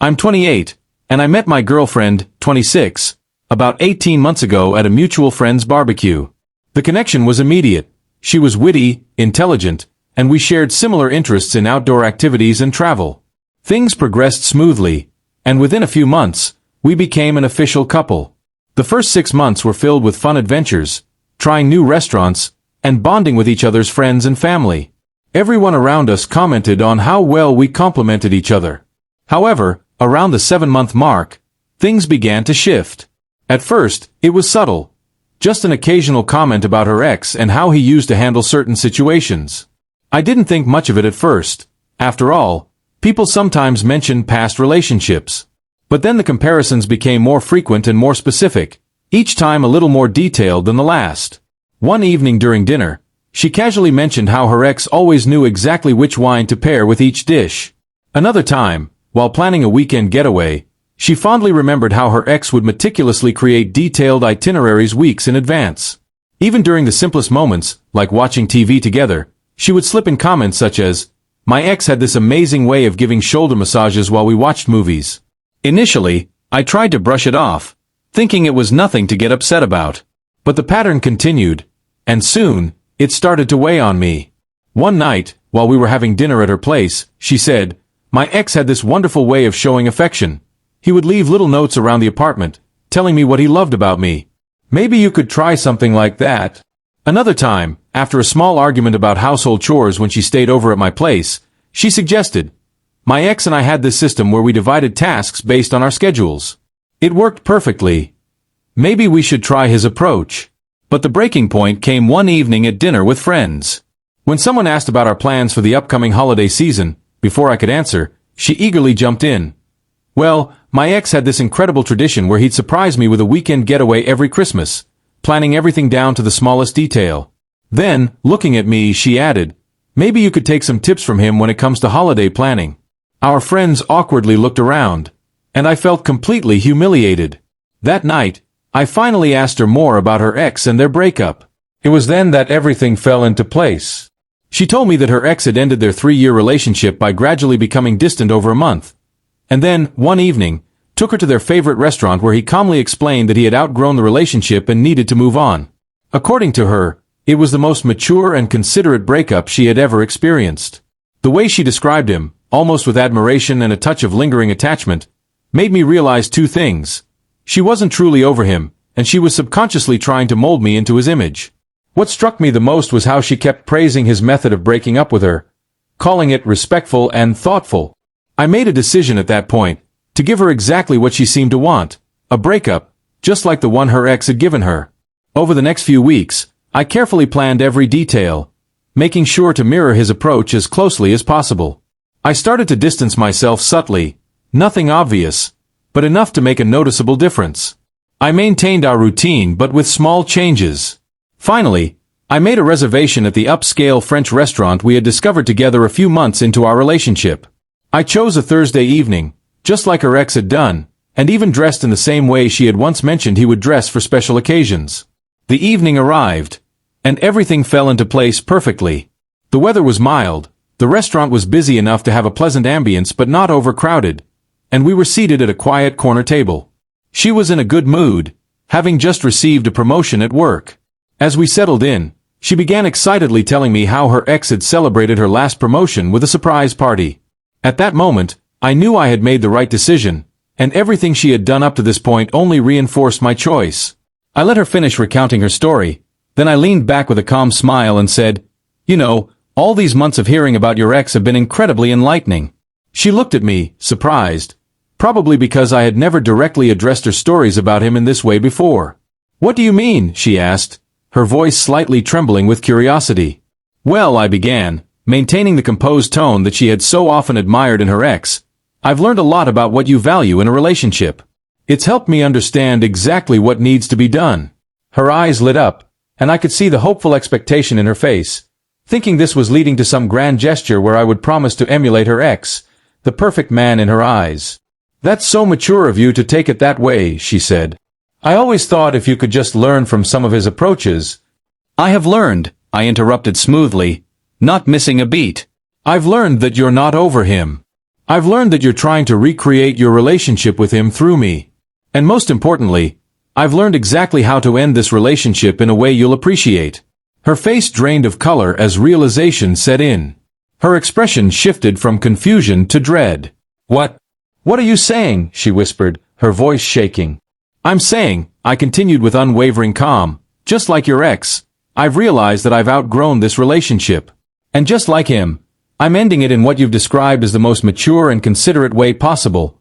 I'm 28, and I met my girlfriend, 26, about 18 months ago at a mutual friend's barbecue. The connection was immediate. She was witty, intelligent, and we shared similar interests in outdoor activities and travel. Things progressed smoothly, and within a few months, we became an official couple. The first 6 months were filled with fun adventures, trying new restaurants, and bonding with each other's friends and family. Everyone around us commented on how well we complemented each other. However, around the 7-month mark, things began to shift. At first, it was subtle. Just an occasional comment about her ex and how he used to handle certain situations. I didn't think much of it at first. After all, people sometimes mention past relationships. But then the comparisons became more frequent and more specific, each time a little more detailed than the last. One evening during dinner, she casually mentioned how her ex always knew exactly which wine to pair with each dish. Another time, while planning a weekend getaway, she fondly remembered how her ex would meticulously create detailed itineraries weeks in advance. Even during the simplest moments, like watching TV together, she would slip in comments such as, "My ex had this amazing way of giving shoulder massages while we watched movies." Initially, I tried to brush it off, thinking it was nothing to get upset about. But the pattern continued, and soon, it started to weigh on me. One night, while we were having dinner at her place, she said, "My ex had this wonderful way of showing affection. He would leave little notes around the apartment, telling me what he loved about me. Maybe you could try something like that." Another time, after a small argument about household chores when she stayed over at my place, she suggested, "My ex and I had this system where we divided tasks based on our schedules. It worked perfectly. Maybe we should try his approach." But the breaking point came one evening at dinner with friends. When someone asked about our plans for the upcoming holiday season, before I could answer, she eagerly jumped in. "Well, my ex had this incredible tradition where he'd surprise me with a weekend getaway every Christmas, planning everything down to the smallest detail." Then, looking at me, she added, "Maybe you could take some tips from him when it comes to holiday planning." Our friends awkwardly looked around, and I felt completely humiliated. That night, I finally asked her more about her ex and their breakup. It was then that everything fell into place. She told me that her ex had ended their 3-year relationship by gradually becoming distant over a month. And then, one evening, took her to their favorite restaurant where he calmly explained that he had outgrown the relationship and needed to move on. According to her, it was the most mature and considerate breakup she had ever experienced. The way she described him, almost with admiration and a touch of lingering attachment, made me realize 2 things. She wasn't truly over him, and she was subconsciously trying to mold me into his image. What struck me the most was how she kept praising his method of breaking up with her, calling it respectful and thoughtful. I made a decision at that point, to give her exactly what she seemed to want, a breakup, just like the one her ex had given her. Over the next few weeks, I carefully planned every detail, making sure to mirror his approach as closely as possible. I started to distance myself subtly, nothing obvious, but enough to make a noticeable difference. I maintained our routine but with small changes. Finally, I made a reservation at the upscale French restaurant we had discovered together a few months into our relationship. I chose a Thursday evening, just like her ex had done, and even dressed in the same way she had once mentioned he would dress for special occasions. The evening arrived, and everything fell into place perfectly. The weather was mild, the restaurant was busy enough to have a pleasant ambience but not overcrowded, and we were seated at a quiet corner table. She was in a good mood, having just received a promotion at work. As we settled in, she began excitedly telling me how her ex had celebrated her last promotion with a surprise party. At that moment, I knew I had made the right decision, and everything she had done up to this point only reinforced my choice. I let her finish recounting her story, then I leaned back with a calm smile and said, "You know, all these months of hearing about your ex have been incredibly enlightening." She looked at me, surprised, probably because I had never directly addressed her stories about him in this way before. "What do you mean?" she asked, her voice slightly trembling with curiosity. "Well," I began, maintaining the composed tone that she had so often admired in her ex, "I've learned a lot about what you value in a relationship. It's helped me understand exactly what needs to be done." Her eyes lit up, and I could see the hopeful expectation in her face, thinking this was leading to some grand gesture where I would promise to emulate her ex, the perfect man in her eyes. "That's so mature of you to take it that way," she said. "I always thought if you could just learn from some of his approaches." "I have learned," I interrupted smoothly, not missing a beat. "I've learned that you're not over him." I've learned that you're trying to recreate your relationship with him through me. And most importantly, I've learned exactly how to end this relationship in a way you'll appreciate. Her face drained of color as realization set in. Her expression shifted from confusion to dread. What are you saying? She whispered, her voice shaking. I'm saying, I continued with unwavering calm, just like your ex, I've realized that I've outgrown this relationship. And just like him, I'm ending it in what you've described as the most mature and considerate way possible.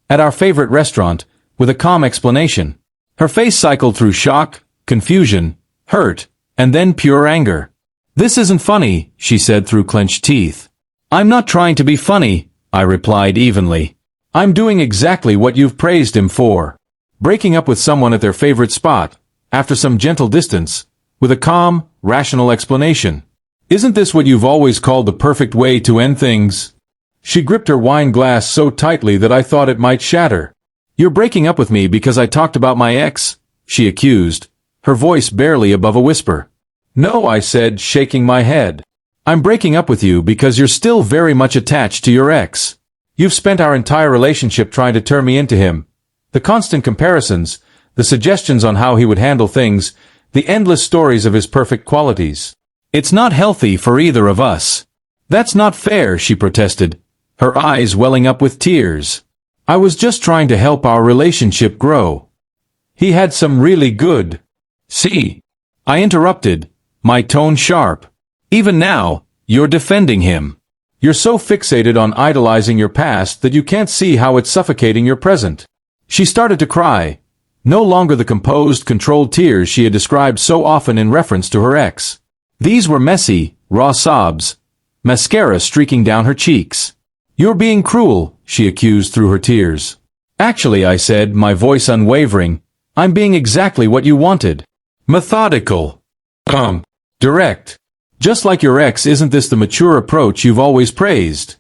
At our favorite restaurant, with a calm explanation. Her face cycled through shock, confusion, hurt, and then pure anger. This isn't funny, she said through clenched teeth. I'm not trying to be funny, I replied evenly. I'm doing exactly what you've praised him for. Breaking up with someone at their favorite spot, after some gentle distance, with a calm, rational explanation. Isn't this what you've always called the perfect way to end things? She gripped her wine glass so tightly that I thought it might shatter. You're breaking up with me because I talked about my ex, she accused, her voice barely above a whisper. No, I said, shaking my head. I'm breaking up with you because you're still very much attached to your ex. You've spent our entire relationship trying to turn me into him. The constant comparisons, the suggestions on how he would handle things, the endless stories of his perfect qualities. It's not healthy for either of us. That's not fair, she protested, her eyes welling up with tears. I was just trying to help our relationship grow. He had some really good. See? I interrupted, my tone sharp. Even now, you're defending him. You're so fixated on idolizing your past that you can't see how it's suffocating your present. She started to cry, no longer the composed, controlled tears she had described so often in reference to her ex. These were messy, raw sobs, mascara streaking down her cheeks. You're being cruel, she accused through her tears. Actually, I said, my voice unwavering, I'm being exactly what you wanted. Methodical. Direct. Just like your ex, isn't this the mature approach you've always praised?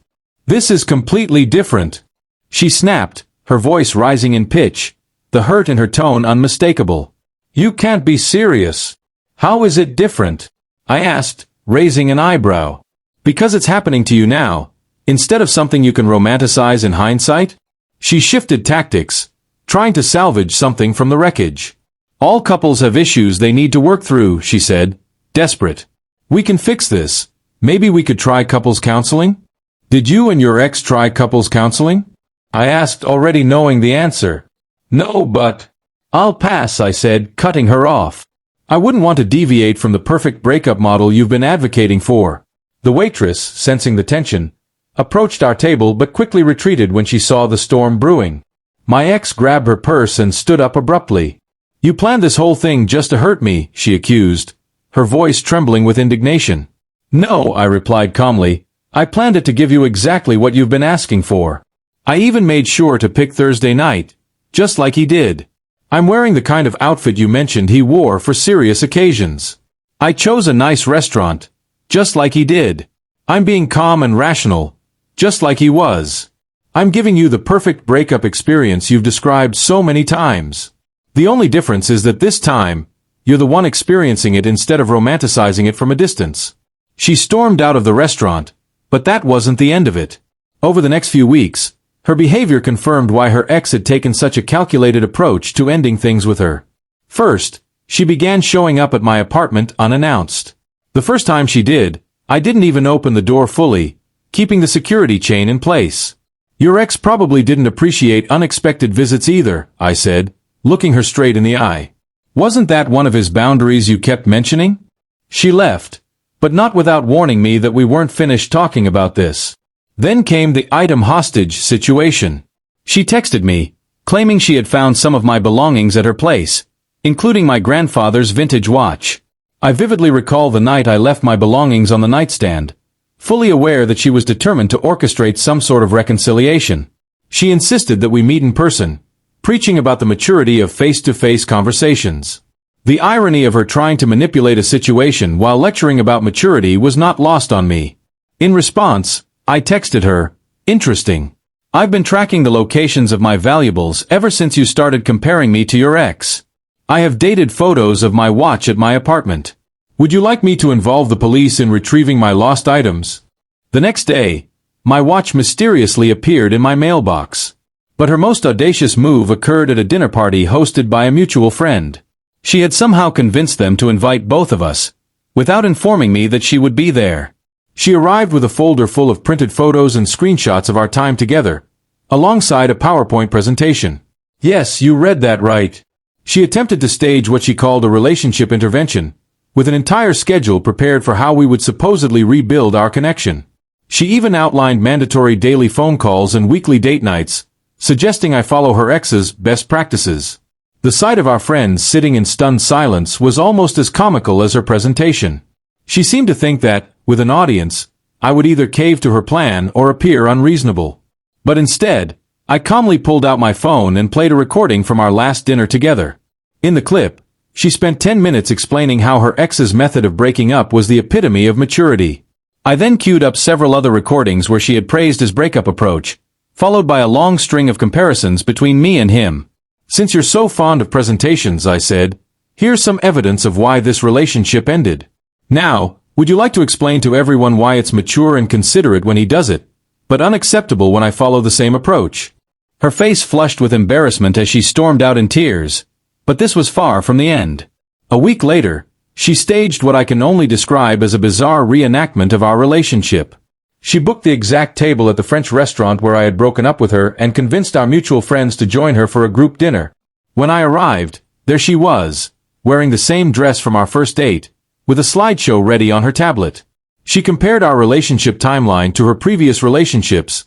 This is completely different. She snapped, her voice rising in pitch, the hurt in her tone unmistakable. You can't be serious. How is it different? I asked, raising an eyebrow. Because it's happening to you now, instead of something you can romanticize in hindsight? She shifted tactics, trying to salvage something from the wreckage. All couples have issues they need to work through, she said, desperate. We can fix this. Maybe we could try couples counseling? Did you and your ex try couples counseling? I asked, already knowing the answer. No, but... I'll pass, I said, cutting her off. I wouldn't want to deviate from the perfect breakup model you've been advocating for. The waitress, sensing the tension, approached our table but quickly retreated when she saw the storm brewing. My ex grabbed her purse and stood up abruptly. You planned this whole thing just to hurt me, she accused, her voice trembling with indignation. No, I replied calmly, I planned it to give you exactly what you've been asking for. I even made sure to pick Thursday night, just like he did. I'm wearing the kind of outfit you mentioned he wore for serious occasions. I chose a nice restaurant, just like he did. I'm being calm and rational, just like he was. I'm giving you the perfect breakup experience you've described so many times. The only difference is that this time, you're the one experiencing it instead of romanticizing it from a distance. She stormed out of the restaurant, but that wasn't the end of it. Over the next few weeks, her behavior confirmed why her ex had taken such a calculated approach to ending things with her. First, she began showing up at my apartment unannounced. The first time she did, I didn't even open the door fully, keeping the security chain in place. Your ex probably didn't appreciate unexpected visits either, I said, looking her straight in the eye. Wasn't that one of his boundaries you kept mentioning? She left, but not without warning me that we weren't finished talking about this. Then came the item hostage situation. She texted me, claiming she had found some of my belongings at her place, including my grandfather's vintage watch. I vividly recall the night I left my belongings on the nightstand, fully aware that she was determined to orchestrate some sort of reconciliation. She insisted that we meet in person, preaching about the maturity of face-to-face conversations. The irony of her trying to manipulate a situation while lecturing about maturity was not lost on me. In response, I texted her, interesting. I've been tracking the locations of my valuables ever since you started comparing me to your ex. I have dated photos of my watch at my apartment. Would you like me to involve the police in retrieving my lost items? The next day, my watch mysteriously appeared in my mailbox. But her most audacious move occurred at a dinner party hosted by a mutual friend. She had somehow convinced them to invite both of us, without informing me that she would be there. She arrived with a folder full of printed photos and screenshots of our time together, alongside a PowerPoint presentation. Yes, you read that right. She attempted to stage what she called a relationship intervention, with an entire schedule prepared for how we would supposedly rebuild our connection. She even outlined mandatory daily phone calls and weekly date nights, suggesting I follow her ex's best practices. The sight of our friends sitting in stunned silence was almost as comical as her presentation. She seemed to think that, with an audience, I would either cave to her plan or appear unreasonable. But instead, I calmly pulled out my phone and played a recording from our last dinner together. In the clip, she spent 10 minutes explaining how her ex's method of breaking up was the epitome of maturity. I then queued up several other recordings where she had praised his breakup approach, followed by a long string of comparisons between me and him. Since you're so fond of presentations, I said, here's some evidence of why this relationship ended. Now, would you like to explain to everyone why it's mature and considerate when he does it, but unacceptable when I follow the same approach? Her face flushed with embarrassment as she stormed out in tears, but this was far from the end. A week later, she staged what I can only describe as a bizarre reenactment of our relationship. She booked the exact table at the French restaurant where I had broken up with her and convinced our mutual friends to join her for a group dinner. When I arrived, there she was, wearing the same dress from our first date, with a slideshow ready on her tablet. She compared our relationship timeline to her previous relationships,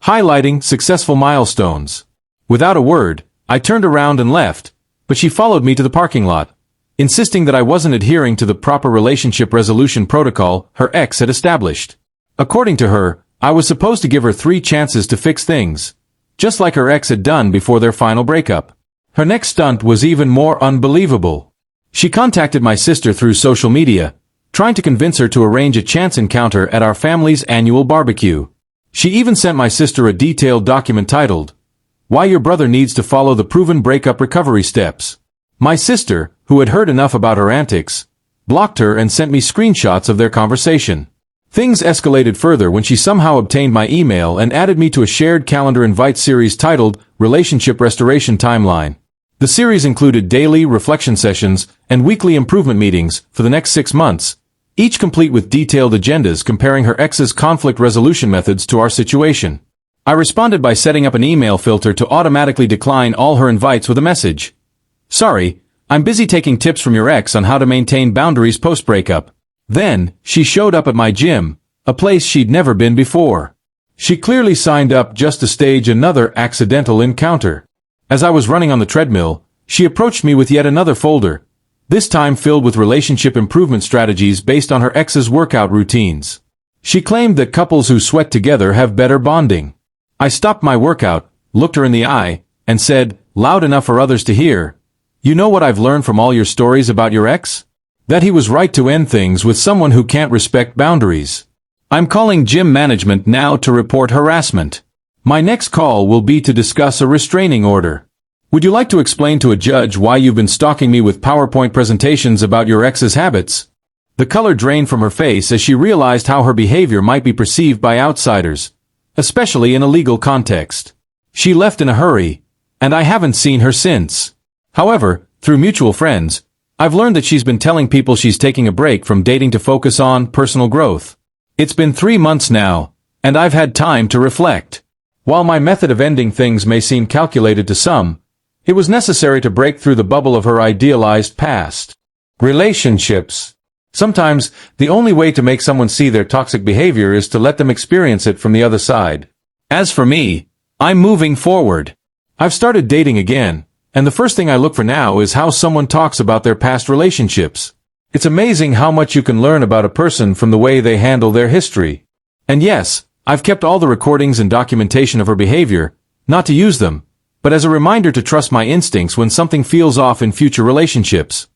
highlighting successful milestones. Without a word, I turned around and left, but she followed me to the parking lot, insisting that I wasn't adhering to the proper relationship resolution protocol her ex had established. According to her, I was supposed to give her 3 chances to fix things, just like her ex had done before their final breakup. Her next stunt was even more unbelievable. She contacted my sister through social media, trying to convince her to arrange a chance encounter at our family's annual barbecue. She even sent my sister a detailed document titled, "Why Your Brother Needs to Follow the Proven Breakup Recovery Steps." My sister, who had heard enough about her antics, blocked her and sent me screenshots of their conversation. Things escalated further when she somehow obtained my email and added me to a shared calendar invite series titled Relationship Restoration Timeline. The series included daily reflection sessions and weekly improvement meetings for the next 6 months, each complete with detailed agendas comparing her ex's conflict resolution methods to our situation. I responded by setting up an email filter to automatically decline all her invites with a message. "Sorry, I'm busy taking tips from your ex on how to maintain boundaries post-breakup." Then, she showed up at my gym, a place she'd never been before. She clearly signed up just to stage another accidental encounter. As I was running on the treadmill, she approached me with yet another folder, this time filled with relationship improvement strategies based on her ex's workout routines. She claimed that couples who sweat together have better bonding. I stopped my workout, looked her in the eye, and said, loud enough for others to hear, "You know what I've learned from all your stories about your ex? That he was right to end things with someone who can't respect boundaries. I'm calling gym management now to report harassment. My next call will be to discuss a restraining order. Would you like to explain to a judge why you've been stalking me with PowerPoint presentations about your ex's habits?" The color drained from her face as she realized how her behavior might be perceived by outsiders, especially in a legal context. She left in a hurry, and I haven't seen her since. However, through mutual friends, I've learned that she's been telling people she's taking a break from dating to focus on personal growth. It's been 3 months now, and I've had time to reflect. While my method of ending things may seem calculated to some, it was necessary to break through the bubble of her idealized past. Relationships. Sometimes, the only way to make someone see their toxic behavior is to let them experience it from the other side. As for me, I'm moving forward. I've started dating again, and the first thing I look for now is how someone talks about their past relationships. It's amazing how much you can learn about a person from the way they handle their history. And yes, I've kept all the recordings and documentation of her behavior, not to use them, but as a reminder to trust my instincts when something feels off in future relationships.